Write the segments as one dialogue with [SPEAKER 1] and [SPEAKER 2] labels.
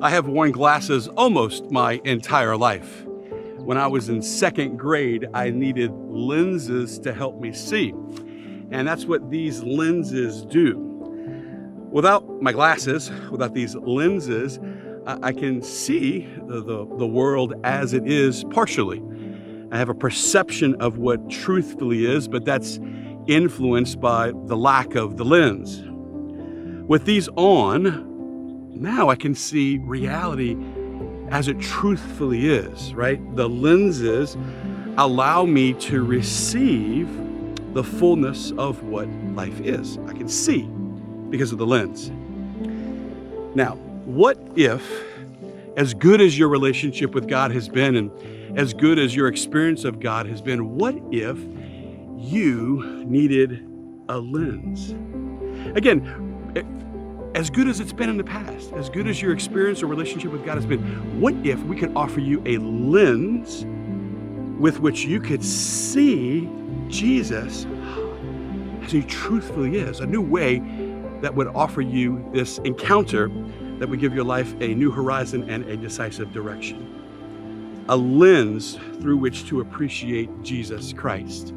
[SPEAKER 1] I have worn glasses almost my entire life. When I was in second grade, I needed lenses to help me see. And that's what these lenses do. Without my glasses, without these lenses, I can see the world as it is partially. I have a perception of what truthfully is, but that's influenced by the lack of the lens. With these on, now I can see reality as it truthfully is, right? The lenses allow me to receive the fullness of what life is. I can see because of the lens. Now, what if, as good as your relationship with God has been and as good as your experience of God has been, what if you needed a lens? Again, as good as it's been in the past, as good as your experience or relationship with God has been, what if we could offer you a lens with which you could see Jesus as he truthfully is, a new way that would offer you this encounter that would give your life a new horizon and a decisive direction. A lens through which to appreciate Jesus Christ.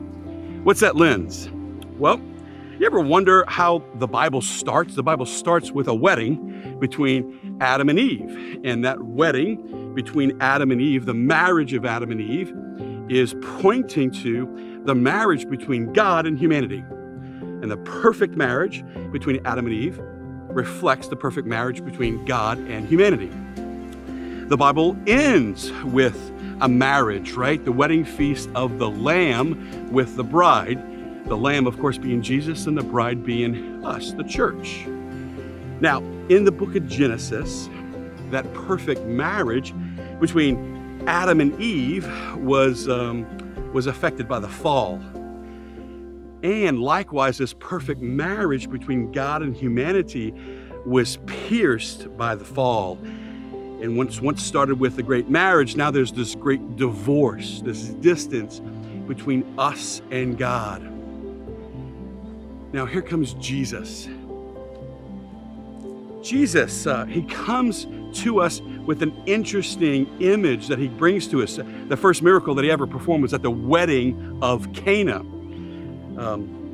[SPEAKER 1] What's that lens? Well, you ever wonder how the Bible starts? The Bible starts with a wedding between Adam and Eve. And that wedding between Adam and Eve, the marriage of Adam and Eve, is pointing to the marriage between God and humanity. And the perfect marriage between Adam and Eve reflects the perfect marriage between God and humanity. The Bible ends with a marriage, right? The wedding feast of the Lamb with the bride. The Lamb, of course, being Jesus, and the bride being us, the church. Now, in the book of Genesis, that perfect marriage between Adam and Eve was affected by the fall. And likewise, this perfect marriage between God and humanity was pierced by the fall. And once started with the great marriage, now there's this great divorce, this distance between us and God. Now here comes Jesus. Jesus, he comes to us with an interesting image that he brings to us. The first miracle that he ever performed was at the wedding of Cana.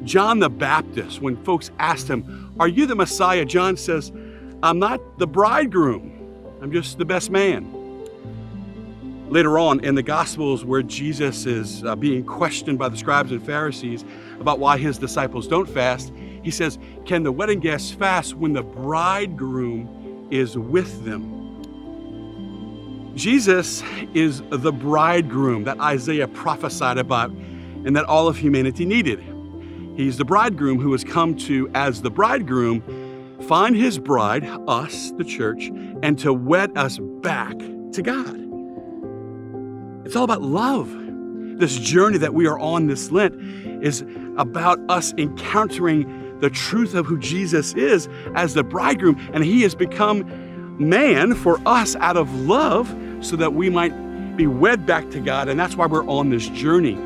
[SPEAKER 1] John the Baptist, when folks asked him, "Are you the Messiah?" John says, "I'm not the bridegroom. I'm just the best man." Later on in the Gospels, where Jesus is being questioned by the scribes and Pharisees about why his disciples don't fast, he says, "Can the wedding guests fast when the bridegroom is with them?" Jesus is the bridegroom that Isaiah prophesied about and that all of humanity needed. He's the bridegroom who has come to, as the bridegroom, find his bride, us, the church, and to wed us back to God. It's all about love. This journey that we are on this Lent is about us encountering the truth of who Jesus is as the bridegroom, and he has become man for us out of love so that we might be wed back to God, and that's why we're on this journey.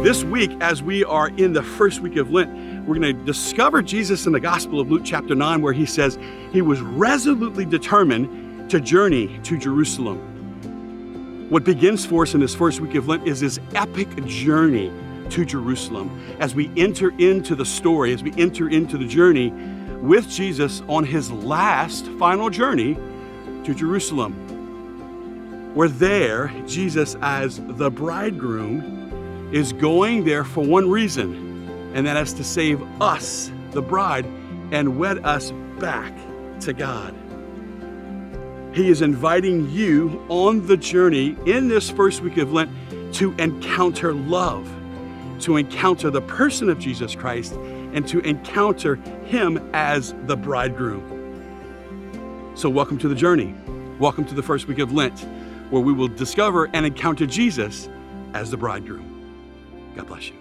[SPEAKER 1] This week, as we are in the first week of Lent, we're going to discover Jesus in the Gospel of Luke chapter 9, where he says he was resolutely determined to journey to Jerusalem. What begins for us in this first week of Lent is this epic journey to Jerusalem. As we enter into the story, as we enter into the journey with Jesus on his last final journey to Jerusalem. Where there, Jesus as the bridegroom is going there for one reason, and that is to save us, the bride, and wed us back to God. He is inviting you on the journey in this first week of Lent to encounter love, to encounter the person of Jesus Christ, and to encounter him as the bridegroom. So welcome to the journey. Welcome to the first week of Lent, where we will discover and encounter Jesus as the bridegroom. God bless you.